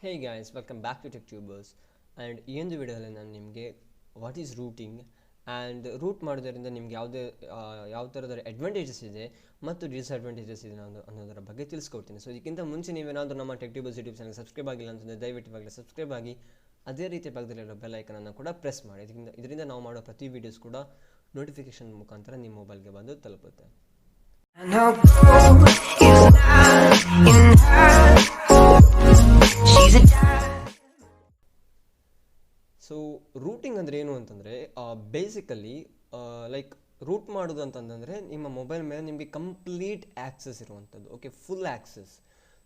Hey guys, welcome back to TechTubers. And ಈ ಒಂದು ವಿಡಿಯೋದಲ್ಲಿ ನಾನು ನಿಮಗೆ what is rooting and root ಮಾಡೋದರಿಂದ ನಿಮ್ಗೆ ಯಾವ ಥರದ ಅಡ್ವಾಂಟೇಜಸ್ ಇದೆ ಮತ್ತು ಡಿಸ್ಅಡ್ವಾಂಟೇಜಸ್ ಇದೆ ಅನ್ನೋದರ ಬಗ್ಗೆ ತಿಳಿಸ್ಕೊಡ್ತೀನಿ. ಸೊ ಇದಕ್ಕಿಂತ ಮುಂಚೆ ನೀವೇನಾದರೂ ನಮ್ಮ ಟೆಕ್ಟ್ಯೂಬರ್ಸ್ ಯೂಟ್ಯೂಬ್ ಚಾನಲ್ ಸಬ್ಸ್ಕ್ರೈಬ್ ಆಗಿಲ್ಲ ಅಂತಂದರೆ ದಯವಿಟ್ಟು ಇವಾಗಲೇ ಸಬ್ಸ್ಕ್ರೈಬ್ ಆಗಿ ಅದೇ ರೀತಿ ಪಕ್ಕದಲ್ಲಿರೋ ಬೆಲ್ ಐಕನನ್ನು ಕೂಡ ಪ್ರೆಸ್ ಮಾಡಿ. ಇದರಿಂದ ನಾವು ಮಾಡೋ ಪ್ರತಿ ವೀಡಿಯೋಸ್ ಕೂಡ ನೋಟಿಫಿಕೇಶನ್ ಮುಖಾಂತರ ನಿಮ್ಮ ಮೊಬೈಲ್ಗೆ ಬಂದು ತಲುಪುತ್ತೆ. And how cold is not in her. She's a so rooting ಅಂದರೆ ಏನು ಅಂತಂದರೆ ಬೇಸಿಕಲಿ ಲೈಕ್ ರೂಟ್ ಮಾಡೋದು ಅಂತಂದರೆ ನಿಮ್ಮ ಮೊಬೈಲ್ ಮೇಲೆ ನಿಮಗೆ ಕಂಪ್ಲೀಟ್ ಆ್ಯಕ್ಸಸ್ ಇರುವಂಥದ್ದು. Okay, full access.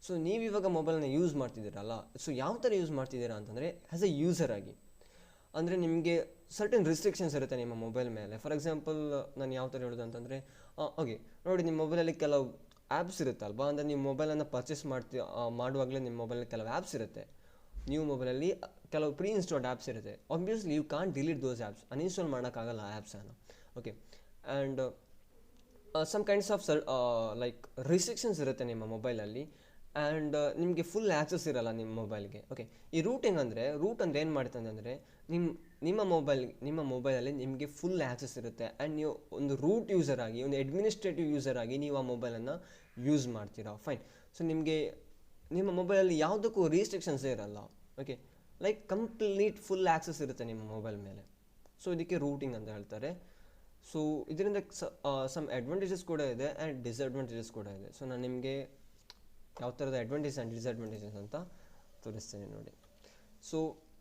ಸೊ ನೀವಿವಾಗ ಮೊಬೈಲ್ನ ಯೂಸ್ ಮಾಡ್ತಿದ್ದೀರಲ್ಲ, ಸೊ ಯಾವ ಥರ ಯೂಸ್ ಮಾಡ್ತಿದ್ದೀರಾ ಅಂತಂದರೆ ಆ್ಯಸ್ ಎ ಯೂಸರ್ ಆಗಿ. ಅಂದರೆ ನಿಮಗೆ ಸರ್ಟನ್ ರಿಸ್ಟ್ರಿಕ್ಷನ್ಸ್ ಇರುತ್ತೆ ನಿಮ್ಮ ಮೊಬೈಲ್ ಮೇಲೆ. ಫಾರ್ ಎಕ್ಸಾಂಪಲ್ ನಾನು ಯಾವ ಥರ ಹೇಳೋದು ಅಂತಂದರೆ, ಓಕೆ ನೋಡಿ, ನಿಮ್ಮ ಮೊಬೈಲಲ್ಲಿ ಕೆಲವು ಆ್ಯಪ್ಸ್ ಇರುತ್ತಲ್ವಾ, ಅಂದರೆ ನೀವು ಮೊಬೈಲನ್ನು ಪರ್ಚೇಸ್ ಮಾಡುವಾಗಲೇ ನಿಮ್ಮ ಮೊಬೈಲಲ್ಲಿ ಕೆಲವು ಆ್ಯಪ್ಸ್ ಇರುತ್ತೆ. ನೀವು ಮೊಬೈಲಲ್ಲಿ ಕೆಲವು ಪ್ರೀ ಇನ್ಸ್ಟಾಲ್ಡ್ ಆ್ಯಪ್ಸ್ ಇರುತ್ತೆ. Obviously you can't delete those apps, uninstall ಮಾಡೋಕ್ಕಾಗಲ್ಲ ಆ ಆ್ಯಪ್ಸನ್ನು. Okay, and some kinds of like restrictions ಇರುತ್ತೆ ನಿಮ್ಮ ಮೊಬೈಲಲ್ಲಿ, ಆ್ಯಂಡ್ ನಿಮಗೆ ಫುಲ್ ಆ್ಯಕ್ಸಸ್ ಇರಲ್ಲ ನಿಮ್ಮ ಮೊಬೈಲ್ಗೆ. ಓಕೆ, ಈ ರೂಟ್ ಏನು ಮಾಡ್ತಂದ್ರೆ ಅಂದರೆ ನಿಮ್ಮ ಮೊಬೈಲಲ್ಲಿ ನಿಮಗೆ ಫುಲ್ ಆ್ಯಕ್ಸಸ್ ಇರುತ್ತೆ, ಆ್ಯಂಡ್ ನೀವು ಒಂದು ರೂಟ್ ಯೂಸರ್ ಆಗಿ, ಒಂದು ಅಡ್ಮಿನಿಸ್ಟ್ರೇಟಿವ್ ಯೂಸರ್ ಆಗಿ ನೀವು ಆ ಮೊಬೈಲನ್ನು ಯೂಸ್ ಮಾಡ್ತೀರಾ. ಫೈನ್. ಸೊ ನಿಮಗೆ ನಿಮ್ಮ ಮೊಬೈಲಲ್ಲಿ ಯಾವುದಕ್ಕೂ ರಿಸ್ಟ್ರಿಕ್ಷನ್ಸೇ ಇರಲ್ಲ. Okay, like complete full access ಇರುತ್ತೆ ನಿಮ್ಮ ಮೊಬೈಲ್ ಮೇಲೆ. ಸೊ ಇದಕ್ಕೆ ರೂಟಿಂಗ್ ಅಂತ ಹೇಳ್ತಾರೆ. ಸೊ ಇದರಿಂದ ಸಮ್ ಅಡ್ವಾಂಟೇಜಸ್ ಕೂಡ ಇದೆ ಆ್ಯಂಡ್ ಡಿಸ್ಅಡ್ವಾಂಟೇಜಸ್ ಕೂಡ ಇದೆ. ಸೊ ನಾನು ನಿಮಗೆ ಯಾವ ಥರದ ಅಡ್ವಾಂಟೇಜಸ್ ಆ್ಯಂಡ್ ಡಿಸ್ಅಡ್ವಾಂಟೇಜಸ್ ಅಂತ ತೋರಿಸ್ತೇನೆ ನೋಡಿ. ಸೊ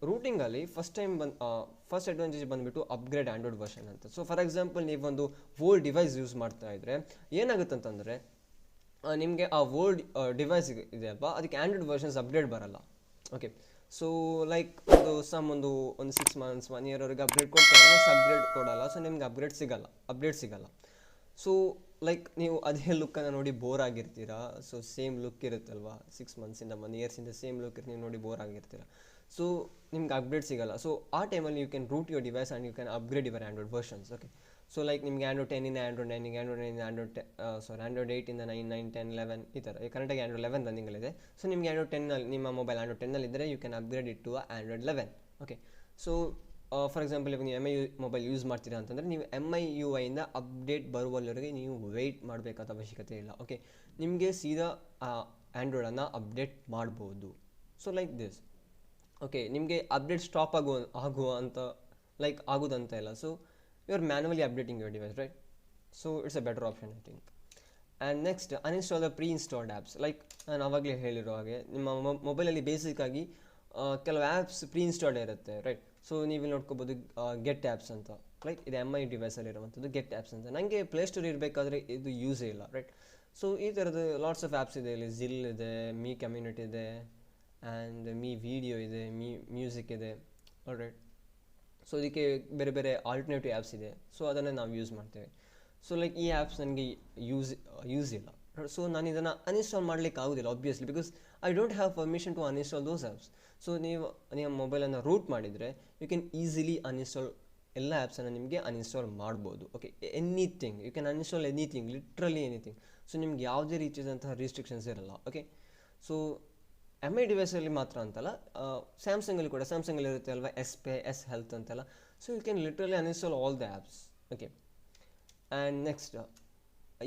ರೂಟಿಂಗಲ್ಲಿ ಫಸ್ಟ್ ಅಡ್ವಾಂಟೇಜ್ ಬಂದುಬಿಟ್ಟು ಅಪ್ಗ್ರೇಡ್ ಆ್ಯಂಡ್ರಾಯ್ಡ್ ವರ್ಷನ್ ಅಂತ. ಸೊ ಫಾರ್ ಎಕ್ಸಾಂಪಲ್, ನೀವೊಂದು ಓಲ್ಡ್ ಡಿವೈಸ್ ಯೂಸ್ ಮಾಡ್ತಾ ಇದ್ದರೆ ಏನಾಗುತ್ತೆ ಅಂತಂದರೆ, ನಿಮಗೆ ಆ ಓಲ್ಡ್ ಡಿವೈಸ್ ಇದೆ ಅಲ್ವಾ, ಅದಕ್ಕೆ ಆ್ಯಂಡ್ರಾಯ್ಡ್ ವರ್ಷನ್ಸ್ ಅಪ್ಡೇಟ್ ಬರಲ್ಲ. ಓಕೆ, ಸೊ ಲೈಕ್ ಒಂದು 6 months 1 year ಅವ್ರಿಗೆ ಅಪ್ಡೇಟ್ ಕೊಡ್ತಾರೆ, ಅಪ್ಗ್ರೇಡ್ ಕೊಡಲ್ಲ. ಸೊ ನಿಮ್ಗೆ ಅಪ್ಡೇಟ್ ಸಿಗಲ್ಲ. ಸೊ ಲೈಕ್ ನೀವು ಅದೇ ಲುಕ್ಕನ್ನು ನೋಡಿ ಬೋರ್ ಆಗಿರ್ತೀರಾ. ಸೊ ಸೇಮ್ ಲುಕ್ ಇರುತ್ತಲ್ವಾ, 6 months 1 year ಸೇಮ್ ಲುಕ್ ನೀವು ನೋಡಿ ಬೋರ್ ಆಗಿರ್ತೀರ. ಸೊ ನಿಮ್ಗೆ ಅಪ್ಡೇಟ್ ಸಿಗಲ್ಲ. ಸೊ ಆ ಟೈಮಲ್ಲಿ you can root your device and you can upgrade your Android versions. Okay, so like ನಿಮಗೆ ಆ್ಯಂಡ್ರಾಯ್ಡ್ 10 ಆ್ಯಂಡ್ರಾಯ್ಡ್ 9, ಆ್ಯಂಡ್ರಾಯ್ಡ್ 8 9, 9, 10, 11 ಈ ಥರ. ಕರೆಕ್ಟಾಗಿ ಆ್ಯಂಡ್ರಾಯ್ಡ್ 11 ರನ್ನಿಂಗಲ್ಲಿದೆ. ಸೊ ನಿಮಗೆ ಆ್ಯಂಡ್ರಾಯ್ಡ್ 10 ನಿಮ್ಮ ಮೊಬೈಲ್ ಆ್ಯಂಡ್ರಾಯ್ಡ್ 10 ಇದ್ದರೆ you can upgrade it to Android 11. Okay, so for example, ಇವಾಗ ನೀವು ಮೊಬೈಲ್ ಯೂಸ್ ಮಾಡ್ತೀರಾ ಅಂತಂದರೆ ನೀವು MIUIಯಿಂದ ಅಪ್ಡೇಟ್ ಬರುವಲ್ಲಿವರೆಗೆ ನೀವು ವೆಯ್ಟ್ ಮಾಡಬೇಕಾದ ಅವಶ್ಯಕತೆ ಇಲ್ಲ. ಓಕೆ, ನಿಮಗೆ ಸೀದಾ ಆ್ಯಂಡ್ರಾಯ್ಡನ್ನು ಅಪ್ಡೇಟ್ ಮಾಡ್ಬೋದು. So like this. ಓಕೆ, ನಿಮಗೆ ಅಪ್ಡೇಟ್ ಸ್ಟಾಪ್ ಆಗೋದಂತ ಇಲ್ಲ. So you are manually updating your device, right? So it's a better option I think. And next, uninstall the pre installed apps. Like ನಾನು ಆವಾಗಲೇ ಹೇಳಿರೋ ಹಾಗೆ ನಿಮ್ಮ ಮೊಬೈಲಲ್ಲಿ ಬೇಸಿಕ್ಕಾಗಿ ಕೆಲವು ಆ್ಯಪ್ಸ್ ಪ್ರೀ ಇನ್ಸ್ಟಾಲ್ಡ್ ಇರುತ್ತೆ, ರೈಟ್? ಸೊ ನೀವು ನೋಡ್ಕೋಬೋದು ಗೆಟ್ ಆ್ಯಪ್ಸ್ ಅಂತ. ಲೈಕ್ ಇದು MI ಡಿವೈಸಲ್ಲಿ ಇರುವಂಥದ್ದು ಗೆಟ್ ಆ್ಯಪ್ಸ್ ಅಂತ. ನನಗೆ ಪ್ಲೇಸ್ಟೋರ್ ಇರಬೇಕಾದ್ರೆ ಇದು ಯೂಸೇ ಇಲ್ಲ, ರೈಟ್? ಸೊ ಈ ಥರದ ಲಾಟ್ಸ್ ಆಫ್ ಆ್ಯಪ್ಸ್ ಇದೆ. ಇಲ್ಲಿ ಜಿಲ್ ಇದೆ, ಮೀ ಕಮ್ಯುನಿಟಿ ಇದೆ, ಆ್ಯಂಡ್ ಮೀ ವಿಡಿಯೋ ಇದೆ, ಮ್ಯೂಸಿಕ್ ಇದೆ, ರೈಟ್? ಸೊ ಇದಕ್ಕೆ ಬೇರೆ ಬೇರೆ ಆಲ್ಟರ್ನೇಟಿವ್ ಆ್ಯಪ್ಸ್ ಇದೆ. ಸೊ ಅದನ್ನು ನಾವು ಯೂಸ್ ಮಾಡ್ತೇವೆ. ಸೊ ಲೈಕ್ ಈ ಆ್ಯಪ್ಸ್ ನನಗೆ ಯೂಸ್ ಇಲ್ಲ. ಸೊ ನಾನು ಇದನ್ನು ಅನ್ಇನ್ಸ್ಟಾಲ್ ಮಾಡಲಿಕ್ಕೆ ಆಗೋದಿಲ್ಲ obviously, because I don't have permission to uninstall those apps. So ನಿಮ್ಮ ಮೊಬೈಲನ್ನು ರೂಟ್ ಮಾಡಿದರೆ ಯು ಕ್ಯಾನ್ ಈಸಿಲಿ ಅನ್ಇನ್ಸ್ಟಾಲ್ ಎಲ್ಲ ಆ್ಯಪ್ಸನ್ನು ನಿಮಗೆ ಅನ್ಇನ್ಸ್ಟಾಲ್ ಮಾಡ್ಬೋದು. Okay, anything you can uninstall anything, literally anything. So ನಿಮ್ಗೆ ಯಾವುದೇ ರೀತಿಯಾದಂತಹ ರಿಸ್ಟ್ರಿಕ್ಷನ್ಸ್ ಇರಲ್ಲ. ಓಕೆ, ಸೊ MI ಡಿವೈಸಲ್ಲಿ ಮಾತ್ರ ಅಂತಲ್ಲ, ಸ್ಯಾಮ್ಸಂಗಲ್ಲಿ ಕೂಡ, ಸ್ಯಾಮ್ಸಂಗಲ್ಲಿ ಇರುತ್ತೆ ಅಲ್ವಾ S-Pay, S Health ಅಂತೆಲ್ಲ. So you can literally uninstall all the apps. Okay, and next,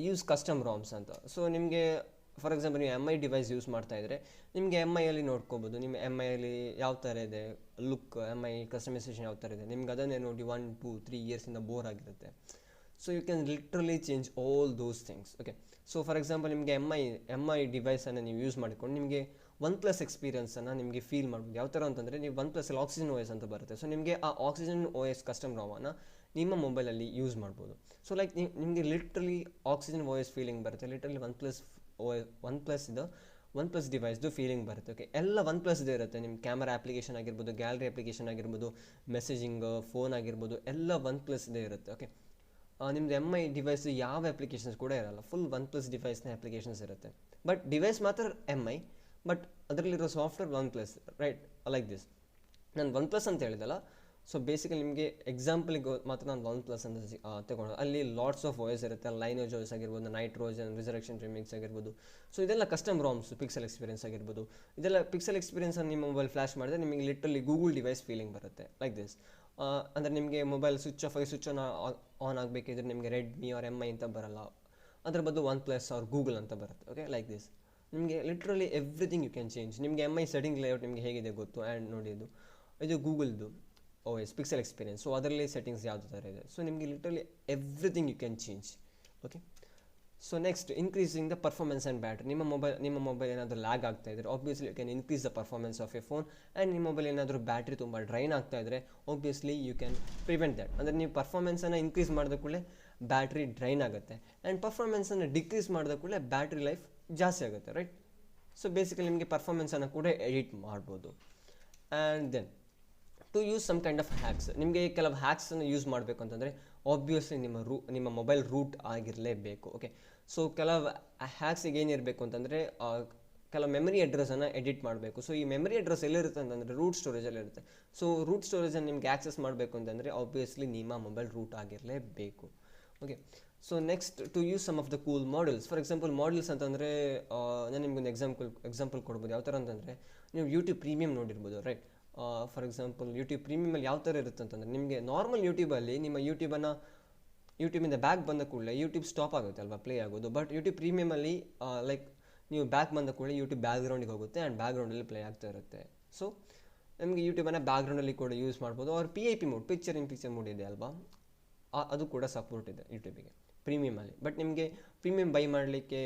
use custom roms ಅಂತ. ಸೊ ನಿಮಗೆ ಫಾರ್ ಎಕ್ಸಾಂಪಲ್ ನೀವು MI ಡಿವೈಸ್ ಯೂಸ್ ಮಾಡ್ತಾ ಇದ್ದರೆ ನಿಮಗೆ MIಯಲ್ಲಿ ನೋಡ್ಕೋಬೋದು, ನಿಮ್ಮ MIಯಲ್ಲಿ ಯಾವ ಥರ ಇದೆ ಲುಕ್, MI ಕಸ್ಟಮೈಸೇಷನ್ ಯಾವ ಥರ ಇದೆ. ನಿಮ್ಗೆ ಅದನ್ನೇ ನೋಡಿ 1, 2, 3 ಇಯರ್ಸಿಂದ ಬೋರ್ ಆಗಿರುತ್ತೆ. So you can literally change all those things. Okay, so for example ನಿಮಗೆ MI ಡಿವೈಸನ್ನು ನೀವು ಯೂಸ್ ಮಾಡಿಕೊಂಡು ನಿಮಗೆ OnePlus ಎಕ್ಸ್ಪೀರಿಯನ್ಸನ್ನು ನಿಮಗೆ ಫೀಲ್ ಮಾಡ್ಬೋದು. ಯಾವ ಥರ ಅಂತಂದರೆ, ನೀವು OnePlusಲ್ಲಿ ಆಕ್ಸಿಜನ್ OS ಅಂತ ಬರುತ್ತೆ. ಸೊ ನಿಮಗೆ ಆ ಆಕ್ಸಿಜನ್ OS ಕಸ್ಟಮ್ ರಾಮನ್ನು ನಿಮ್ಮ ಮೊಬೈಲಲ್ಲಿ ಯೂಸ್ ಮಾಡ್ಬೋದು. ಸೊ ಲೈಕ್ ನಿಮಗೆ ಲಿಟ್ರಲಿ ಆಕ್ಸಿಜನ್ OS ಫೀಲಿಂಗ್ ಬರುತ್ತೆ. ಲಿಟ್ರಲಿ ಒನ್ ಪ್ಲಸ್ ಡಿವೈಸ್ದು ಫೀಲಿಂಗ್ ಬರುತ್ತೆ. ಓಕೆ, ಎಲ್ಲ OnePlusದೇ ಇರುತ್ತೆ. ನಿಮ್ಮ ಕ್ಯಾಮರಾ ಅಪ್ಲಿಕೇಶನ್ ಆಗಿರ್ಬೋದು, ಗ್ಯಾಲರಿ ಅಪ್ಲಿಕೇಶನ್ ಆಗಿರ್ಬೋದು, ಮೆಸೇಜಿಂಗ್, ಫೋನ್ ಆಗಿರ್ಬೋದು, ಎಲ್ಲ OnePlusದೇ ಇರುತ್ತೆ. ಓಕೆ, ನಿಮ್ಮದು MI ಡಿವೈಸ್ ಯಾವ ಅಪ್ಲಿಕೇಶನ್ಸ್ ಕೂಡ ಇರಲ್ಲ, ಫುಲ್ OnePlus ಡಿವೈಸ್ನ ಅಪ್ಲಿಕೇಶನ್ಸ್ ಇರುತ್ತೆ. ಬಟ್ ಡಿವೈಸ್ ಮಾತ್ರ MI, ಬಟ್ ಅದರಲ್ಲಿರೋ software OnePlus, right? Like this. ನಾನು OnePlus ಅಂತ ಹೇಳಿದಲ್ಲ, ಸೊ ಬೇಸಿಕಲಿ ನಿಮಗೆ ಎಕ್ಸಾಂಪಲಿಗೆ ಮಾತ್ರ ನಾನು ಒನ್ ಪ್ಲಸ್ ಅಂತ ತಗೊಂಡು ಅಲ್ಲಿ ಲಾಟ್ಸ್ ಆಫ್ ವಾಯ್ಸ್ ಇರುತ್ತೆ, ಲೈನೇಜ್ ವಾಯ್ಸ್ ಆಗಿರ್ಬೋದು, ನೈಟ್ ರೋಜನ್, ರಿಸರೆಕ್ಷನ್ ರಿಮಿಕ್ಸ್ ಆಗಿರ್ಬೋದು. ಸೊ ಇದೆಲ್ಲ ಕಸ್ಟಮ್ ರಾಮ್ಸ್, ಪಿಕ್ಸೆಲ್ ಎಕ್ಸ್ಪೀರಿಯನ್ಸ್ ಆಗಿರ್ಬೋದು. ಇದೆಲ್ಲ ಪಿಕ್ಸೆಲ್ ಎಕ್ಸ್ಪೀರಿಯನ್ಸನ್ನು ನಿಮ್ಮ ಮೊಬೈಲ್ ಫ್ಲಾಶ್ ಮಾಡಿದ್ರೆ ನಿಮಗೆ ಲಿಟ್ರಲಿ ಗೂಗಲ್ ಡಿವೈಸ್ ಫೀಲಿಂಗ್ ಬರುತ್ತೆ ಲೈಕ್ ದಿಸ್. ಅಂದರೆ ನಿಮಗೆ ಮೊಬೈಲ್ ಸ್ವಿಚ್ ಆಫ್ ಆಗಿ ಸ್ವಿಚ್ ಆನ್ ಆಗಬೇಕಿದ್ರೆ ನಿಮಗೆ ರೆಡ್ಮಿ ಆರ್ MI ಅಂತ ಬರಲ್ಲ, ಅದರ ಬದಲು ಒನ್ ಪ್ಲಸ್ ಆರ್ ಗೂಗಲ್ ಅಂತ ಬರುತ್ತೆ. Okay, like this. ನಿಮಗೆ literally everything you can change. ನಿಮಗೆ MI ಸೆಟ್ಟಿಂಗ್ ಲೇಔಟ್ ನಿಮಗೆ ಹೇಗಿದೆ ಗೊತ್ತು, ಆ್ಯಂಡ್ ನೋಡಿ ಇದು ಗೂಗಲ್ದು OS ಪಿಕ್ಸೆಲ್ ಎಕ್ಸ್ಪೀರಿಯನ್ಸ್. ಸೊ ಅದರಲ್ಲಿ ಸೆಟ್ಟಿಂಗ್ಸ್ ಯಾವುದು ಥರ ಇದೆ. ಸೊ ನಿಮಗೆ literally everything you can change. Okay, so next increasing the performance and battery. ನಿಮ್ಮ ಮೊಬೈಲ್ ಏನಾದರೂ ಲ್ಯಾಗ್ ಆಗ್ತಾ ಇದ್ದರೆ obviously you can increase the performance of a phone. And ನಿಮ್ಮ ಮೊಬೈಲ್ ಏನಾದರೂ ಬ್ಯಾಟ್ರಿ ತುಂಬ ಡ್ರೈನ್ ಆಗ್ತಾ ಇದ್ದರೆ obviously you can prevent that. ಅಂದರೆ ನೀವು ಪರ್ಫಾರ್ಮೆನ್ಸನ್ನು ಇನ್ಕ್ರೀಸ್ ಮಾಡಿದ ಕೂಡಲೇ ಬ್ಯಾಟ್ರಿ ಡ್ರೈನ್ ಆಗುತ್ತೆ, ಆ್ಯಂಡ್ ಪರ್ಫಾರ್ಮೆನ್ಸನ್ನು ಡಿಕ್ರೀಸ್ ಮಾಡಿದ ಕೂಡಲೇ ಬ್ಯಾಟ್ರಿ ಲೈಫ್ ಜಾಸ್ತಿ ಆಗುತ್ತೆ, ರೈಟ್. ಸೊ ಬೇಸಿಕಲಿ ನಿಮಗೆ ಪರ್ಫಾರ್ಮೆನ್ಸನ್ನು ಕೂಡ ಎಡಿಟ್ ಮಾಡ್ಬೋದು. And then to use some kind of hacks. ನಿಮಗೆ ಕೆಲವು ಹ್ಯಾಕ್ಸನ್ನು ಯೂಸ್ ಮಾಡಬೇಕು ಅಂತಂದರೆ ಆಬ್ವಿಯಸ್ಲಿ ನಿಮ್ಮ ಮೊಬೈಲ್ ರೂಟ್ ಆಗಿರಲೇಬೇಕು. ಓಕೆ, ಸೊ ಕೆಲವು ಹ್ಯಾಕ್ಸಿಗೆ ಏನಿರಬೇಕು ಅಂತಂದರೆ ಕೆಲವು ಮೆಮರಿ ಅಡ್ರೆಸ್ಸನ್ನು ಎಡಿಟ್ ಮಾಡಬೇಕು. ಸೊ ಈ ಮೆಮರಿ ಅಡ್ರೆಸ್ ಎಲ್ಲಿರುತ್ತೆ ಅಂತಂದರೆ ರೂಟ್ ಸ್ಟೋರೇಜಲ್ಲಿ ಇರುತ್ತೆ. ಸೊ ರೂಟ್ ಸ್ಟೋರೇಜನ್ನು ನಿಮಗೆ ಆಕ್ಸೆಸ್ ಮಾಡಬೇಕು ಅಂತಂದರೆ ಆಬ್ವಿಯಸ್ಲಿ ನಿಮ್ಮ ಮೊಬೈಲ್ ರೂಟ್ ಆಗಿರಲೇಬೇಕು. Okay, so next to use some of the cool models. For example models ಅಂತಂದರೆ ನಾನು ನಿಮ್ಗೊಂದು ಎಕ್ಸಾಂಪಲ್ ಕೊಡ್ಬೋದು. ಯಾವ ಥರ ಅಂತಂದರೆ ನೀವು ಯೂಟ್ಯೂಬ್ ಪ್ರೀಮಿಯಮ್ ನೋಡಿರ್ಬೋದು, ರೈಟ್. ಫಾರ್ ಎಕ್ಸಾಂಪಲ್ ಯೂಟ್ಯೂಬ್ ಪ್ರೀಮಿಯಮಲ್ಲಿ ಯಾವ ಥರ ಇರುತ್ತೆ ಅಂತಂದರೆ ನಿಮಗೆ ನಾರ್ಮಲ್ ಯೂಟ್ಯೂಬಲ್ಲಿ ನಿಮ್ಮ ಯೂಟ್ಯೂಬಿಂದ ಬ್ಯಾಕ್ ಬಂದ ಕೂಡಲೇ ಯೂಟ್ಯೂಬ್ ಸ್ಟಾಪ್ ಆಗುತ್ತೆ ಅಲ್ವಾ, ಪ್ಲೇ ಆಗೋದು. ಬಟ್ ಯೂಟ್ಯೂಬ್ ಪ್ರೀಮಿಯಮಲ್ಲಿ ಲೈಕ್ ನೀವು ಬ್ಯಾಕ್ ಬಂದ ಕೂಡಲೇ ಯೂಟ್ಯೂಬ್ ಬ್ಯಾಕ್ಗ್ರೌಂಡಿಗೆ ಹೋಗುತ್ತೆ ಆ್ಯಂಡ್ ಬ್ಯಾಕ್ಗ್ರೌಂಡಲ್ಲಿ ಪ್ಲೇ ಆಗ್ತಾ ಇರುತ್ತೆ. ಸೊ ನಿಮಗೆ ಯೂಟ್ಯೂಬನ್ನು ಬ್ಯಾಕ್ಗ್ರೌಂಡಲ್ಲಿ ಕೂಡ ಯೂಸ್ ಮಾಡ್ಬೋದು. ಅವ್ರ PIP ಮೋಡ್, ಪಿಕ್ಚರ್ ಇನ್ ಪಿಕ್ಚರ್ ಮೋಡ್ ಇದೆ ಅಲ್ವಾ, ಅದು ಕೂಡ ಸಪೋರ್ಟ್ ಇದೆ ಯೂಟ್ಯೂಬಿಗೆ ಪ್ರೀಮಿಯಮಲ್ಲಿ. ಬಟ್ ನಿಮಗೆ ಪ್ರೀಮಿಯಮ್ ಬೈ ಮಾಡಲಿಕ್ಕೆ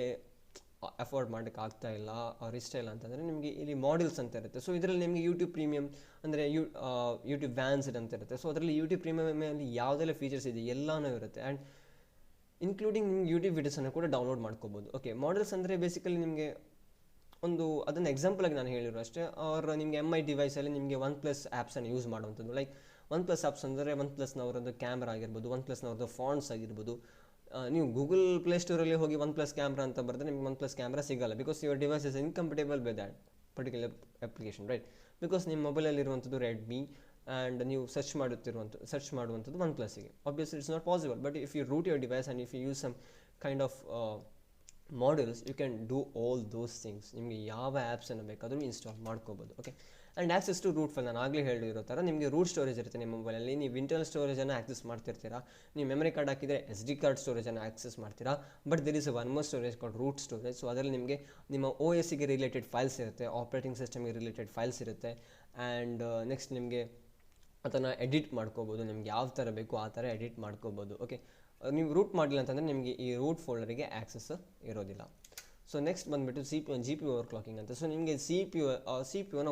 ಅಫೋರ್ಡ್ ಮಾಡೋಕ್ಕೆ ಆಗ್ತಾ ಇಲ್ಲ, ಅವ್ರು ಇಷ್ಟ ಇಲ್ಲ ಅಂತಂದರೆ ನಿಮಗೆ ಇಲ್ಲಿ ಮಾಡೆಲ್ಸ್ ಅಂತ ಇರುತ್ತೆ. ಸೊ ಇದರಲ್ಲಿ ನಿಮಗೆ ಯೂಟ್ಯೂಬ್ ಪ್ರೀಮಿಯಮ್ ಅಂದರೆ ಯೂಟ್ಯೂಬ್ ವ್ಯಾನ್ಸ್ಡ್ ಅಂತ ಇರುತ್ತೆ. ಸೊ ಅದರಲ್ಲಿ ಯೂಟ್ಯೂಬ್ ಪ್ರೀಮಿಯಮಲ್ಲಿ ಯಾವುದೆಲ್ಲ ಫೀಚರ್ಸ್ ಇದೆ ಎಲ್ಲನೂ ಇರುತ್ತೆ, ಆ್ಯಂಡ್ ಇನ್ಕ್ಲೂಡಿಂಗ್ ನಿಮ್ಗೆ ಯೂಟ್ಯೂಬ್ ವೀಡಿಯೋಸನ್ನು ಕೂಡ ಡೌನ್ಲೋಡ್ ಮಾಡ್ಕೋಬೋದು. ಓಕೆ, ಮಾಡೆಲ್ಸ್ ಅಂದರೆ ಬೇಸಿಕಲಿ ನಿಮಗೆ ಅದನ್ನು ಎಕ್ಸಾಂಪಲಾಗಿ ನಾನು ಹೇಳಿರೋ ಅಷ್ಟೇ. ಅವ್ರು ನಿಮಗೆ MI ಡಿವೈಸಲ್ಲಿ ನಿಮಗೆ ಒನ್ ಪ್ಲಸ್ ಆ್ಯಪ್ಸನ್ನು ಯೂಸ್ ಮಾಡುವಂಥದ್ದು. ಲೈಕ್ ಒನ್ ಪ್ಲಸ್ ಆ್ಯಪ್ಸ್ ಅಂದರೆ ಒನ್ ಪ್ಲಸ್ನವರದ್ದು ಕ್ಯಾಮ್ರಾ ಆಗಿರ್ಬೋದು, ಒನ್ ಪ್ಲಸ್ನವ್ರದ್ದು ಫಾಂಟ್ಸ್ ಆಗಿರ್ಬೋದು. ನೀವು ಗೂಗಲ್ ಪ್ಲೇಸ್ಟೋರಲ್ಲಿ ಹೋಗಿ ಒನ್ ಪ್ಲಸ್ ಕ್ಯಾಮ್ರಾ ಅಂತ ಬರೆದ್ರೆ ನಿಮಗೆ ಒನ್ ಪ್ಲಸ್ ಕ್ಯಾಮ್ರಾ ಸಿಗಲ್ಲ, because your device is incompatible with that particular application, right. Because ನಿಮ್ಮ ಮೊಬೈಲಲ್ಲಿರುವಂಥದ್ದು ರೆಡ್ಮಿ ಆ್ಯಂಡ್ ನೀವು ಸರ್ಚ್ ಮಾಡುವಂಥದ್ದು ಒನ್ ಪ್ಲಸ್ಸಿಗೆ. Obviously it's not possible. But if you root your device and if you use some kind of models you can do all those things. ನಿಮಗೆ ಯಾವ ಆ್ಯಪ್ಸನ್ನು ಬೇಕಾದರೂ ಇನ್ಸ್ಟಾಲ್ ಮಾಡ್ಕೋಬೋದು. Okay, and access to root file. ನಾನು ಆಗಲೇ ಹೇಳಿರೋ ಥರ ನಿಮಗೆ ರೂಟ್ ಸ್ಟೋರೇಜ್ ಇರುತ್ತೆ ನಿಮ್ಮ ಮೊಬೈಲಲ್ಲಿ. ನೀವು ಇಂಟರ್ನಲ್ ಸ್ಟೋರೇಜನ್ನು ಆಕ್ಸೆಸ್ ಮಾಡ್ತಿರ್ತೀರಾ. ನೀವು ಮೆಮರಿ ಕಾರ್ಡ್ ಹಾಕಿದರೆ SD ಕಾರ್ಡ್ ಸ್ಟೋರೇಜನ್ನು ಆಕ್ಸೆಸ್ ಮಾಡ್ತೀರಾ. But there is one more storage called root storage. So ಅದರಲ್ಲಿ ನಿಮಗೆ ನಿಮ್ಮ OSಗೆ ರಿಲೇಟೆಡ್ ಫೈಲ್ಸ್ ಇರುತ್ತೆ, ಆಪ್ರೇಟಿಂಗ್ ಸಿಸ್ಟಮ್ಗೆ ರಿಲೇಟೆಡ್ ಫೈಲ್ಸ್ ಇರುತ್ತೆ. ಆ್ಯಂಡ್ ನೆಕ್ಸ್ಟ್ ನಿಮಗೆ ಅದನ್ನು ಎಡಿಟ್ ಮಾಡ್ಕೋಬೋದು, ನಿಮ್ಗೆ ಯಾವ ಥರ ಬೇಕು ಆ ಥರ ಎಡಿಟ್ ಮಾಡ್ಕೋಬೋದು. ಓಕೆ, ನೀವು ರೂಟ್ ಮಾಡಿಲ್ಲ ಅಂತಂದರೆ ನಿಮಗೆ ಈ ರೂಟ್ ಫೋಲ್ಡರಿಗೆ ಆ್ಯಕ್ಸಸ್ ಇರೋದಿಲ್ಲ. ಸೊ ನೆಕ್ಸ್ಟ್ ಬಂದುಬಿಟ್ಟು GPU ಓವರ್ಕ್ಲಾಕಿಂಗ್ ಅಂತ. ಸೊ ನಿಮಗೆ CPU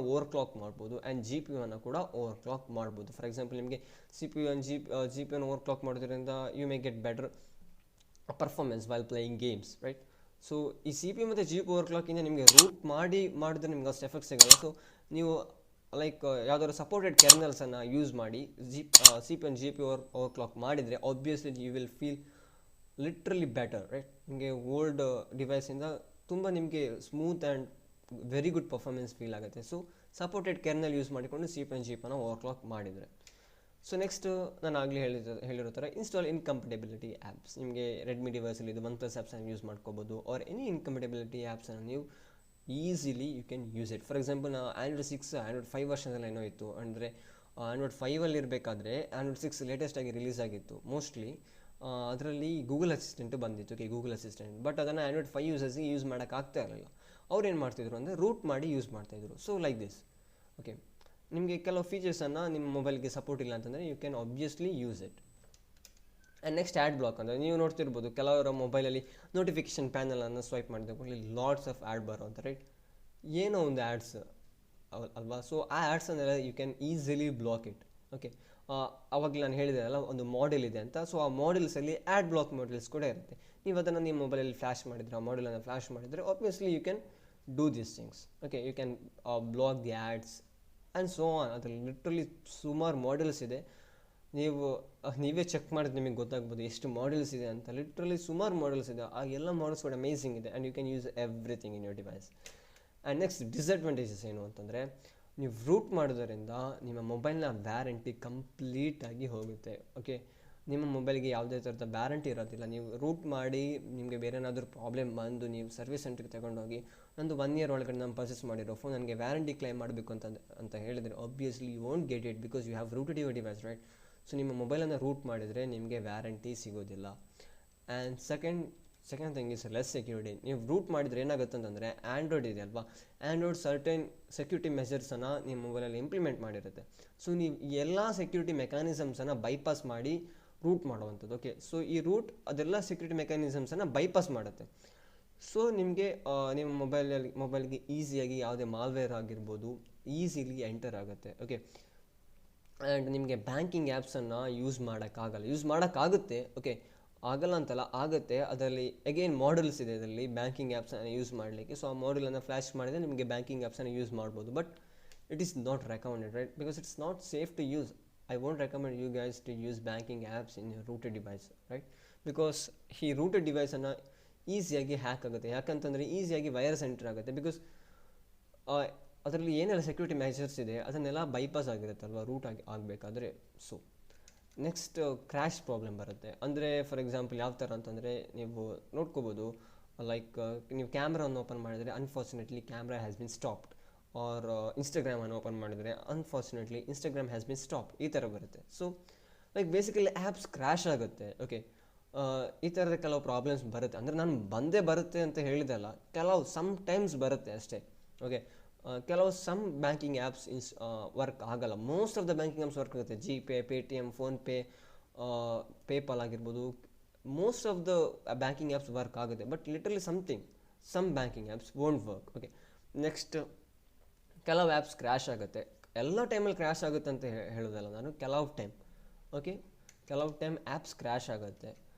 ಓವರ್ಕ್ಲಾಕ್ ಮಾಡ್ಬೋದು ಆ್ಯಂಡ್ GPUವನ್ನು ಕೂಡ ಓವರ್ಕ್ಲಾಕ್ ಮಾಡ್ಬೋದು. ಫಾರ್ ಎಕ್ಸಾಂಪಲ್ ನಿಮಗೆ CPU ಓವರ್ಕ್ಲಾಕ್ ಮಾಡೋದ್ರಿಂದ you may get better performance while playing games, right. So ಈ CPU ಮತ್ತು GPU ಓವರ್ಕ್ಲಾಕಿಂದ ನಿಮಗೆ ರೂಟ್ ಮಾಡಿದ್ರೆ ನಿಮ್ಗೆ ಅಷ್ಟು ಎಫೆಕ್ಟ್ ಸಿಗಲ್ಲ. ಸೊ ನೀವು ಲೈಕ್ ಯಾವುದಾದ್ರು ಸಪೋರ್ಟೆಡ್ ಕೆರ್ನಲ್ಸನ್ನು ಯೂಸ್ ಮಾಡಿ CPU and GPU ಓವರ್ಕ್ಲಾಕ್ ಮಾಡಿದರೆ obviously you will feel literally better, right. ನಿಮಗೆ ಓಲ್ಡ್ ಡಿವೈಸಿಂದ ತುಂಬ ನಿಮಗೆ smooth and very good performance feel ಆಗುತ್ತೆ. ಸೊ ಸಪೋರ್ಟೆಡ್ ಕೆರ್ನಲ್ ಯೂಸ್ ಮಾಡಿಕೊಂಡು CPU and GPUನ ಓವರ್ಕ್ಲಾಕ್ ಮಾಡಿದರೆ. ಸೊ ನೆಕ್ಸ್ಟ್ ನಾನು ಆಗಲೇ ಹೇಳಿರೋ ಥರ ಇನ್ಸ್ಟಾಲ್ ಇನ್ಕಂಪಟೇಬಿಲಿಟಿ ಆ್ಯಪ್ಸ್. ನಿಮಗೆ ರೆಡ್ಮಿ ಡಿವೈಸಲ್ಲಿ ಇದು ಒನ್ ಪ್ಲಸ್ ಆ್ಯಪ್ಸನ್ನು ಯೂಸ್ ಮಾಡ್ಕೋಬೋದು, ಆರ್ ಎನಿ ಇನ್ಕಂಪಟೇಬಿಲಿಟಿ ಆ್ಯಪ್ಸನ್ನು ನೀವು easily you can use it. For example ನಾವು Android 6 Android 5 ವರ್ಷನಲ್ಲಿ ಏನೋ ಇತ್ತು, ಅಂದರೆ Android 5ಅಲ್ಲಿ ಇರಬೇಕಾದ್ರೆ Android 6 ಲೇಟೆಸ್ಟಾಗಿ ರಿಲೀಸ್ ಆಗಿತ್ತು ಮೋಸ್ಟ್ಲಿ. ಅದರಲ್ಲಿ ಗೂಗಲ್ ಅಸಿಸ್ಟೆಂಟು ಬಂದಿತ್ತು, ಗೂಗಲ್ ಅಸಿಸ್ಟೆಂಟ್. ಬಟ್ ಅದನ್ನು Android 5 ಯೂಸರ್ಸ್ಗೆ ಯೂಸ್ ಮಾಡೋಕ್ಕಾಗ್ತಾ ಇರಲಿಲ್ಲ. ಅವ್ರು ಏನು ಮಾಡ್ತಿದ್ರು ಅಂದರೆ ರೂಟ್ ಮಾಡಿ ಯೂಸ್ ಮಾಡ್ತಾಯಿದ್ರು. So like this. ಓಕೆ, ನಿಮಗೆ ಕೆಲವು ಫೀಚರ್ಸನ್ನು ನಿಮ್ಮ ಮೊಬೈಲ್ಗೆ ಸಪೋರ್ಟ್ ಇಲ್ಲ ಅಂತಂದರೆ you can obviously use it. And next ad block ಅಂದರೆ ನೀವು ನೋಡ್ತಿರ್ಬೋದು ಕೆಲವರ ಮೊಬೈಲಲ್ಲಿ ನೋಟಿಫಿಕೇಷನ್ ಪ್ಯಾನಲನ್ನು ಸ್ವೈಪ್ ಮಾಡಿದಾಗ ಲಾಟ್ಸ್ ಆಫ್ ಆ್ಯಡ್ ಬರೋ ಅಂತ, ರೈಟ್. ಏನೋ ಒಂದು ಆ್ಯಡ್ಸ್ ಅಲ್ವಾ. ಸೊ ಆ ಆ್ಯಡ್ಸನ್ನೆಲ್ಲ you can easily block it. Okay, ಅವಾಗಲೇ ನಾನು ಹೇಳಿದೆ ಅಲ್ಲ ಒಂದು ಮಾಡೆಲ್ ಇದೆ ಅಂತ. ಸೊ ಆ ಮಾಡೆಲ್ಸಲ್ಲಿ ಆ್ಯಡ್ ಬ್ಲಾಕ್ ಮಾಡೆಲ್ಸ್ ಕೂಡ ಇರುತ್ತೆ. ನೀವು ಅದನ್ನು ನಿಮ್ಮ ಮೊಬೈಲಲ್ಲಿ ಫ್ಲ್ಯಾಶ್ ಮಾಡಿದರೆ, ಆ ಮಾಡೆಲನ್ನು ಫ್ಲ್ಯಾಶ್ ಮಾಡಿದರೆ obviously you can do these things. Okay, you can block the ads and so on. ಅದರಲ್ಲಿ ಲಿಟ್ರಲಿ ಸುಮಾರು ಮಾಡೆಲ್ಸ್ ಇದೆ. ನೀವೇ ಚೆಕ್ ಮಾಡಿದ್ರೆ ನಿಮಗೆ ಗೊತ್ತಾಗ್ಬೋದು ಎಷ್ಟು ಮಾಡೆಲ್ಸ್ ಇದೆ ಅಂತ. ಲಿಟ್ರಲಿ ಸುಮಾರು ಮಾಡೆಲ್ಸ್ ಇದೆ. ಆ ಎಲ್ಲ ಮಾಡೆಲ್ಸ್ ಕೂಡ ಅಮೇಝಿಂಗ್ ಇದೆ and you can use everything in your device. And next disadvantages ಏನು ಅಂತಂದರೆ ನೀವು ರೂಟ್ ಮಾಡೋದರಿಂದ ನಿಮ್ಮ ಮೊಬೈಲ್ನ ವ್ಯಾರಂಟಿ ಕಂಪ್ಲೀಟಾಗಿ ಹೋಗುತ್ತೆ. ಓಕೆ, ನಿಮ್ಮ ಮೊಬೈಲ್ಗೆ ಯಾವುದೇ ಥರದ ವ್ಯಾರಂಟಿ ಇರೋದಿಲ್ಲ. ನೀವು ರೂಟ್ ಮಾಡಿ ನಿಮಗೆ ಬೇರೆ ಏನಾದರೂ ಪ್ರಾಬ್ಲಮ್ ಬಂದು ನೀವು ಸರ್ವಿಸ್ ಸೆಂಟ್ರಿಗೆ ತಗೊಂಡೋಗಿ ನಂದು 1 ಇಯರ್ ಒಳಗಡೆ ನಾನು ಪರ್ಚೇಸ್ ಮಾಡಿರೋ ಫೋನ್ ನನಗೆ ವ್ಯಾರಂಟಿ ಕ್ಲೈಮ್ ಮಾಡಬೇಕು ಅಂತ ಹೇಳಿದರೆ obviously you won't get it because you have rooted your device, right? So ನಿಮ್ಮ ಮೊಬೈಲನ್ನು ರೂಟ್ ಮಾಡಿದರೆ ನಿಮಗೆ ವ್ಯಾರಂಟಿ ಸಿಗೋದಿಲ್ಲ. And second thing is less security. ನೀವು ರೂಟ್ ಮಾಡಿದರೆ ಏನಾಗುತ್ತೆ ಅಂತಂದರೆ, ಆ್ಯಂಡ್ರಾಯ್ಡ್ ಇದೆ ಅಲ್ವಾ, ಆ್ಯಂಡ್ರಾಯ್ಡ್ ಸರ್ಟೆನ್ ಸೆಕ್ಯೂರಿಟಿ ಮೆಷರ್ಸನ್ನು ನಿಮ್ಮ ಮೊಬೈಲಲ್ಲಿ ಇಂಪ್ಲಿಮೆಂಟ್ ಮಾಡಿರುತ್ತೆ. ಸೊ ನೀವು ಎಲ್ಲ ಸೆಕ್ಯೂರಿಟಿ ಮೆಕ್ಯಾನಿಸಮ್ಸನ್ನು ಬೈಪಾಸ್ ಮಾಡಿ ರೂಟ್ ಮಾಡುವಂಥದ್ದು. ಓಕೆ, ಸೊ ಈ ರೂಟ್ ಅದೆಲ್ಲ ಸೆಕ್ಯೂರಿಟಿ ಮೆಕ್ಯಾನಿಸಮ್ಸನ್ನು ಬೈಪಾಸ್ ಮಾಡುತ್ತೆ. ಸೊ ನಿಮಗೆ ನಿಮ್ಮ ಮೊಬೈಲ್ಗೆ ಈಸಿಯಾಗಿ ಯಾವುದೇ ಮಾಲ್ವೇರ್ ಆಗಿರ್ಬೋದು ಈಸಿಲಿ ಎಂಟರ್ ಆಗುತ್ತೆ. ಓಕೆ, ಆ್ಯಂಡ್ ನಿಮಗೆ ಬ್ಯಾಂಕಿಂಗ್ ಆ್ಯಪ್ಸನ್ನು ಯೂಸ್ ಮಾಡೋಕ್ಕಾಗುತ್ತೆ. ಓಕೆ, ಆಗಲ್ಲ ಅಂತಲ್ಲ, ಆಗುತ್ತೆ. ಅದರಲ್ಲಿ ಅಗೇನ್ ಮಾಡೆಲ್ಸ್ ಇದೆ ಇದರಲ್ಲಿ ಬ್ಯಾಂಕಿಂಗ್ ಆ್ಯಪ್ಸನ್ನು ಯೂಸ್ ಮಾಡಲಿಕ್ಕೆ. ಸೊ ಆ ಮಾಡೆಲನ್ನು ಫ್ಲ್ಯಾಶ್ ಮಾಡಿದರೆ ನಿಮಗೆ ಬ್ಯಾಂಕಿಂಗ್ ಆ್ಯಪ್ಸನ್ನು ಯೂಸ್ ಮಾಡ್ಬೋದು. But it is not recommended, right? Because it's not safe to use. I won't recommend you guys to use banking apps in your rooted device, right? Because ಈ rooted ಡಿವೈಸನ್ನು ಈಸಿಯಾಗಿ hack ಆಗುತ್ತೆ. ಯಾಕಂತಂದರೆ ಈಸಿಯಾಗಿ virus enter ಆಗುತ್ತೆ. Because ಅದರಲ್ಲಿ ಏನೆಲ್ಲ security measures ಇದೆ ಅದನ್ನೆಲ್ಲ ಬೈಪಾಸ್ ಆಗಿರುತ್ತಲ್ವ ರೂಟ್ ಆಗಬೇಕಾದ್ರೆ. ಸೊ ನೆಕ್ಸ್ಟ್ ಕ್ರ್ಯಾಶ್ ಪ್ರಾಬ್ಲಮ್ ಬರುತ್ತೆ. ಅಂದರೆ ಫಾರ್ ಎಕ್ಸಾಂಪಲ್ ಯಾವ ಥರ ಅಂತಂದರೆ, ನೀವು ನೋಡ್ಕೋಬೋದು, ಲೈಕ್ ನೀವು ಕ್ಯಾಮ್ರಾವನ್ನು ಓಪನ್ ಮಾಡಿದರೆ unfortunately camera has been stopped, or ಇನ್ಸ್ಟಾಗ್ರಾಮನ್ನು ಓಪನ್ ಮಾಡಿದರೆ unfortunately Instagram has been stop, ಈ ಥರ ಬರುತ್ತೆ. So like basically apps crash ಆಗುತ್ತೆ. ಓಕೆ, ಈ ಥರದ ಕೆಲವು ಪ್ರಾಬ್ಲಮ್ಸ್ ಬರುತ್ತೆ. ಅಂದರೆ ನಾನು ಬರುತ್ತೆ ಅಂತ ಹೇಳಿದೆಲ್ಲ, ಕೆಲವು ಟೈಮ್ಸ್ ಬರುತ್ತೆ ಅಷ್ಟೇ. ಓಕೆ, ಕೆಲವು ಬ್ಯಾಂಕಿಂಗ್ ಆ್ಯಪ್ಸ್ ವರ್ಕ್ ಆಗಲ್ಲ. Most of the banking apps work ಆಗುತ್ತೆ. ಜಿಪೇ, ಪೇಟಿಎಮ್, ಫೋನ್ಪೇ, ಪೇಪಾಲ್ ಆಗಿರ್ಬೋದು, most of the banking apps work ಆಗುತ್ತೆ. But literally some banking apps won't work. Okay, next ಕೆಲವು ಆ್ಯಪ್ಸ್ ಕ್ರ್ಯಾಶ್ ಆಗುತ್ತೆ. ಎಲ್ಲ ಟೈಮಲ್ಲಿ crash ಆಗುತ್ತೆ ಅಂತ ಹೇಳೋದಲ್ಲ ನಾನು, ಕೆಲವು ಟೈಮ್ ಆ್ಯಪ್ಸ್ ಕ್ರ್ಯಾಶ್ ಆಗುತ್ತೆ.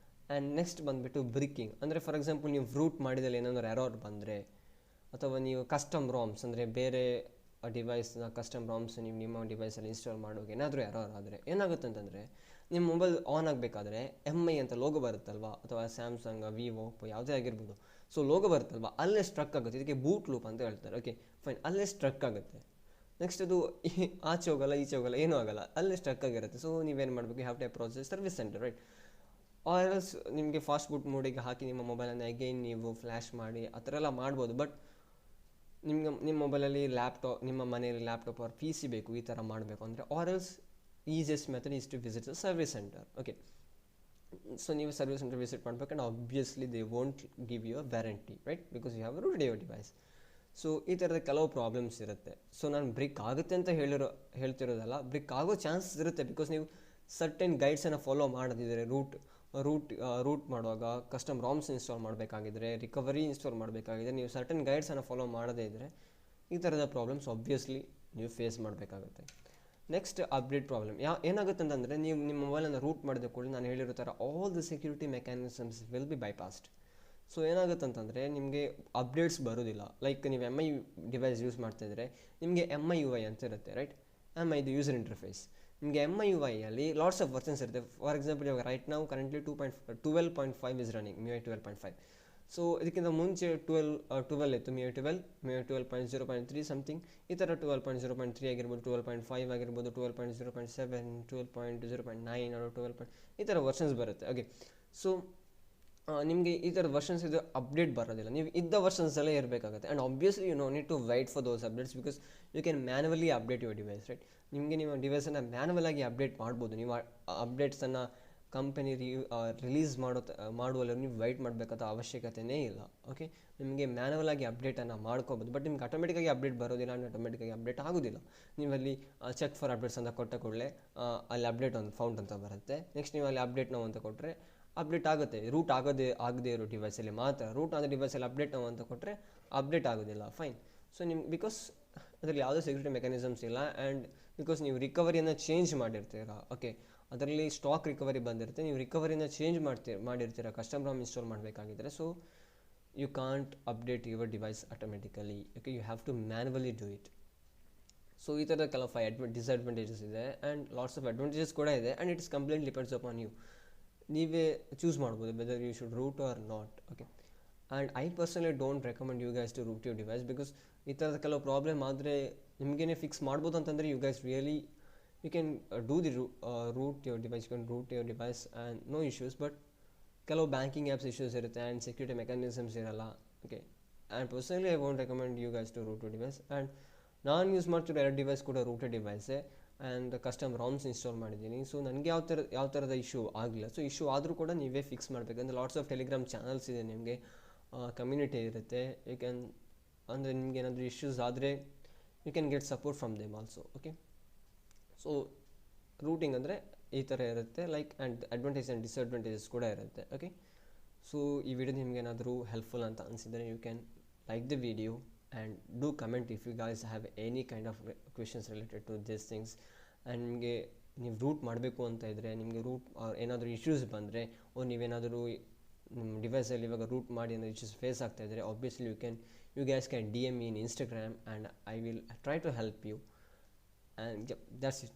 ಆ್ಯಂಡ್ ನೆಕ್ಸ್ಟ್ ಬಂದುಬಿಟ್ಟು ಬ್ರಿಕ್ಕಿಂಗ್. ಅಂದರೆ ಫಾರ್ ಎಕ್ಸಾಂಪಲ್ ನೀವು ರೂಟ್ ಮಾಡಿದಲ್ಲಿ ಏನಾದರೂ ಎರರ್ ಬಂದರೆ, ಅಥವಾ ನೀವು ಕಸ್ಟಮ್ ರಾಮ್ಸ್ ಅಂದರೆ ಬೇರೆ ಡಿವೈಸ್ನ ಕಸ್ಟಮ್ ರಾಮ್ಸ್ ನೀವು ನಿಮ್ಮ ಡಿವೈಸಲ್ಲಿ ಇನ್ಸ್ಟಾಲ್ ಮಾಡುವಾಗ ಏನಾದರೂ ಎರರ್ ಆದರೆ ಏನಾಗುತ್ತೆ ಅಂತಂದರೆ, ನಿಮ್ಮ ಮೊಬೈಲ್ ಆನ್ ಆಗಬೇಕಾದ್ರೆ MI ಅಂತ ಲೋಗೋ ಬರುತ್ತಲ್ವ, ಅಥವಾ ಸ್ಯಾಮ್ಸಂಗ್, ವಿವೋ, ಒಪ್ಪೋ ಯಾವುದೇ ಆಗಿರ್ಬೋದು. ಸೊ ಲೋಗೋ ಬರುತ್ತಲ್ವ, ಅಲ್ಲೇ ಸ್ಟ್ರಕ್ ಆಗುತ್ತೆ. ಇದಕ್ಕೆ ಬೂಟ್ ಲೂಪ್ ಅಂತ ಹೇಳ್ತಾರೆ. ಓಕೆ ಫೈನ್, ಅಲ್ಲೇ ಸ್ಟ್ರಕ್ ಆಗುತ್ತೆ. ನೆಕ್ಸ್ಟ್ ಅದು ಆಚೆ ಹೋಗಲ್ಲ, ಈಚೆ ಹೋಗಲ್ಲ, ಏನೂ ಆಗಲ್ಲ, ಅಲ್ಲೇ ಸ್ಟ್ರಕ್ ಆಗಿರುತ್ತೆ. ಸೊ ನೀವೇನು ಮಾಡಬೇಕು, you have to approach service centre, right? Or else ನಿಮಗೆ ಫಾಸ್ಟ್ ಬೂಟ್ ಮೋಡಿಗೆ ಹಾಕಿ ನಿಮ್ಮ ಮೊಬೈಲನ್ನು ಅಗೈನ್ ನೀವು ಫ್ಲ್ಯಾಶ್ ಮಾಡಿ ಆ ಥರ ಎಲ್ಲ ಮಾಡ್ಬೋದು. ಬಟ್ ನಿಮ್ಮ ಮೊಬೈಲಲ್ಲಿ ನಿಮ್ಮ ಮನೆಯಲ್ಲಿ ಲ್ಯಾಪ್ಟಾಪ್ ಆರ್ PC ಬೇಕು ಈ ಥರ ಮಾಡಬೇಕು ಅಂದರೆ, or else easiest method is to visit the service centre. Okay, so ನೀವು ಸರ್ವಿಸ್ ಸೆಂಟರ್ ವಿಸಿಟ್ ಮಾಡಬೇಕು. And obviously they won't give you a warranty, right? Because you have rooted your device. So ಈ ಥರದ ಕೆಲವು problems ಇರುತ್ತೆ. So ನಾನು brick ಆಗುತ್ತೆ ಅಂತ ಹೇಳ್ತಿರೋದಲ್ಲ, ಬ್ರಿಕ್ ಆಗೋ ಚಾನ್ಸಸ್ ಇರುತ್ತೆ. ಬಿಕಾಸ್ ನೀವು ಸರ್ಟೆನ್ ಗೈಡ್ಸನ್ನು ಫಾಲೋ ಮಾಡದಿದ್ದರೆ, ರೂಟ್ ಮಾಡುವಾಗ ಕಸ್ಟಮ್ ರಾಮ್ಸ್ ಇನ್ಸ್ಟಾಲ್ ಮಾಡಬೇಕಾಗಿದ್ರೆ, ರಿಕವರಿ ಇನ್ಸ್ಟಾಲ್ ಮಾಡಬೇಕಾಗಿದ್ರೆ, ನೀವು ಸರ್ಟೆನ್ ಗೈಡ್ಸನ್ನು ಫಾಲೋ ಮಾಡದೇ ಇದ್ದರೆ ಈ ಥರದ ಪ್ರಾಬ್ಲಮ್ಸ್ ಆಬ್ವಿಯಸ್ಲಿ ನೀವು ಫೇಸ್ ಮಾಡಬೇಕಾಗುತ್ತೆ. ನೆಕ್ಸ್ಟ್ ಅಪ್ಡೇಟ್ ಪ್ರಾಬ್ಲಮ್ ಏನಾಗುತ್ತೆ ಅಂತಂದರೆ, ನೀವು ನಿಮ್ಮ ಮೊಬೈಲನ್ನು ರೂಟ್ ಮಾಡಿದ ಕೂಡ ನಾನು ಹೇಳಿರೋ ಥರ all the security mechanisms will be bypassed. So ಏನಾಗುತ್ತೆ ಅಂತಂದರೆ ನಿಮಗೆ ಅಪ್ಡೇಟ್ಸ್ ಬರೋದಿಲ್ಲ. ಲೈಕ್ ನೀವು MI ಡಿವೈಸ್ ಯೂಸ್ ಮಾಡ್ತಾಯಿದ್ರೆ ನಿಮಗೆ MIUI ಅಂತ ಇರುತ್ತೆ, ರೈಟ್? MI ಇದು ಯೂಸರ್ ಇಂಟರ್ಫೇಸ್. ನಿಮಗೆ MIUI ಲಾಟ್ಸ್ ಆಫ್ ವರ್ಷನ್ಸ್ ಇರುತ್ತೆ. ಫಾರ್ ಎಕ್ಸಾಂಪಲ್ ಇವಾಗ ರೈಟ್ ನಾವು currently 12.5 is running, MIUI 12.5. So ಇದಕ್ಕಿಂತ ಮುಂಚೆ 12 ಇತ್ತು, MIUI 12.0.3 ಸಮಥಿಂಗ್, ಈ ಥರ 12.0.3 ಆಗಿರ್ಬೋದು, 12.5 ಆಗಿರ್ಬೋದು, 12.0.7, 12.0.9 ಈ ಥರ ವರ್ಷನ್ಸ್ ಬರುತ್ತೆ. ಓಕೆ, ಸೊ ನಿಮಗೆ ಈ ಥರದ ವರ್ಷನ್ಸ್ ಇದು ಅಪ್ಡೇಟ್ ಬರೋದಿಲ್ಲ. ನೀವು ಇದ್ದ ವರ್ಷನ್ಸಲ್ಲೇ ಇರಬೇಕಾಗುತ್ತೆ. And obviously you no need to wait for those updates because you can manually update your device, right? ನಿಮಗೆ ನಿಮ್ಮ ಡಿವೈಸನ್ನು ಮ್ಯಾನುವಲಾಗಿ ಅಪ್ಡೇಟ್ ಮಾಡ್ಬೋದು. ನೀವು ಅಪ್ಡೇಟ್ಸನ್ನು ಕಂಪನಿ ರಿಲೀಸ್ ಮಾಡುವಲ್ಲಿ ನೀವು ವೈಟ್ ಮಾಡಬೇಕಾದ ಅವಶ್ಯಕತೆಯೇ ಇಲ್ಲ. ಓಕೆ, ನಿಮಗೆ ಮ್ಯಾನುವಲಾಗಿ ಅಪ್ಡೇಟನ್ನು ಮಾಡ್ಕೋಬೋದು. ಬಟ್ ನಿಮ್ಗೆ ಆಟೋಮೆಟಿಕಾಗಿ ಅಪ್ಡೇಟ್ ಬರೋದಿಲ್ಲ, ಆ್ಯಂಡ್ ಆಟೋಮೆಟಿಕಾಗಿ ಅಪ್ಡೇಟ್ ಆಗೋದಿಲ್ಲ. ನೀವಲ್ಲಿ ಚೆಕ್ ಫಾರ್ ಅಪ್ಡೇಟ್ಸ್ ಅಂತ ಕೊಟ್ಟ ಕೂಡಲೇ ಅಲ್ಲಿ ಅಪ್ಡೇಟ್ ಒಂದು ಫೌಂಡ್ ಅಂತ ಬರುತ್ತೆ. ನೆಕ್ಸ್ಟ್ ನೀವು ಅಲ್ಲಿ ಅಪ್ಡೇಟ್ ನಾವು ಅಂತ ಕೊಟ್ಟರೆ ಅಪ್ಡೇಟ್ ಆಗುತ್ತೆ. ರೂಟ್ ಆಗದೇ ಇರೋ ಡಿವೈಸಲ್ಲಿ ಮಾತ್ರ. ರೂಟ್ ಆದ ಡಿವೈಸಲ್ಲಿ ಅಪ್ಡೇಟ್ ನಾವು ಅಂತ ಕೊಟ್ಟರೆ ಅಪ್ಡೇಟ್ ಆಗೋದಿಲ್ಲ. ಫೈನ್. ಸೊ ನಿಮ್ಗೆ ಬಿಕಾಸ್ ಅದರಲ್ಲಿ ಯಾವುದೇ ಸೆಕ್ಯೂರಿಟಿ ಮೆಕ್ಯಾನಿಸಮ್ಸ್ ಇಲ್ಲ, ಆ್ಯಂಡ್ ಬಿಕಾಸ್ ನೀವು ರಿಕವರಿಯನ್ನು ಚೇಂಜ್ ಮಾಡಿರ್ತೀರಾ. ಓಕೆ, ಅದರಲ್ಲಿ ಸ್ಟಾಕ್ ರಿಕವರಿ ಬಂದಿರುತ್ತೆ, ನೀವು ರಿಕವರಿನ ಚೇಂಜ್ ಮಾಡಿರ್ತೀರ ಕಸ್ಟಮ್ ರಾಮ್ ಇನ್ಸ್ಟಾಲ್ ಮಾಡಬೇಕಾಗಿದ್ದರೆ. So you can't update your device automatically. Okay, you have to manually do it. So ಈ ಥರದ ಕೆಲವು 5 ಡಿಸ್ಅಡ್ವಾಂಟೇಜಸ್ ಇದೆ, ಆ್ಯಂಡ್ ಲಾಟ್ಸ್ ಆಫ್ ಅಡ್ವಾಂಟೇಜಸ್ ಕೂಡ ಇದೆ. And it's complete depends upon you. ನೀವೇ ಚೂಸ್ ಮಾಡ್ಬೋದು whether you should root or not. Okay, and I personally don't recommend you guys to root your device because ಈ ಥರದ ಕೆಲವು problem ಆದರೆ ನಿಮಗೇನೆ fix ಮಾಡ್ಬೋದು ಅಂತಂದರೆ you guys really you can do the root your device, you can root your device and no issues. But ಕೆಲವು banking apps issues ಇರುತ್ತೆ and security mechanisms ಇರಲ್ಲ. Okay, and personally I want recommend you guys to root you device. And ನಾನು use ಮಾಡ್ತಿರೋ 2 device ಕೂಡ rooted ಡಿವೈಸೇ and custom roms install ಮಾಡಿದ್ದೀನಿ. So ನನಗೆ ಯಾವ ಥರದ ಇಶ್ಯೂ ಆಗಲಿಲ್ಲ. ಸೊ ಇಶ್ಯೂ ಆದರೂ ಕೂಡ ನೀವೇ ಫಿಕ್ಸ್ ಮಾಡಬೇಕಂದ್ರೆ ಲಾಟ್ಸ್ ಆಫ್ ಟೆಲಿಗ್ರಾಮ್ ಚಾನಲ್ಸ್ ಇದೆ, ನಿಮಗೆ ಕಮ್ಯುನಿಟಿ ಇರುತ್ತೆ. ಯು ಕ್ಯಾನ್ ಅಂದರೆ ನಿಮ್ಗೆ ಏನಾದರೂ ಇಶ್ಯೂಸ್ ಆದರೆ you can get support from them also. Okay, so rooting ಅಂದರೆ ಈ ಥರ ಇರುತ್ತೆ like, and advantage and disadvantages ಕೂಡ ಇರುತ್ತೆ. ಓಕೆ, ಸೊ ಈ ವಿಡಿಯೋ ನಿಮ್ಗೆ ಏನಾದರೂ ಹೆಲ್ಪ್ಫುಲ್ ಅಂತ ಅನಿಸಿದರೆ you can like the video and do comment if you guys have any kind of questions related to this things. And ನಿಮಗೆ ನೀವು ರೂಟ್ ಮಾಡಬೇಕು ಅಂತ ಇದ್ದರೆ, ನಿಮಗೆ ರೂಟ್ ಏನಾದರೂ ಇಶ್ಯೂಸ್ ಬಂದರೆ, ನೀವೇನಾದರೂ ನಿಮ್ಮ ಡಿವೈಸಲ್ಲಿ ಇವಾಗ ರೂಟ್ ಮಾಡಿ ಅನ್ನೋ ಇಶ್ಯೂಸ್ ಫೇಸ್ ಆಗ್ತಾ ಇದ್ದರೆ, obviously you guys can DM me in Instagram and I will try to help you. And yeah, that's it.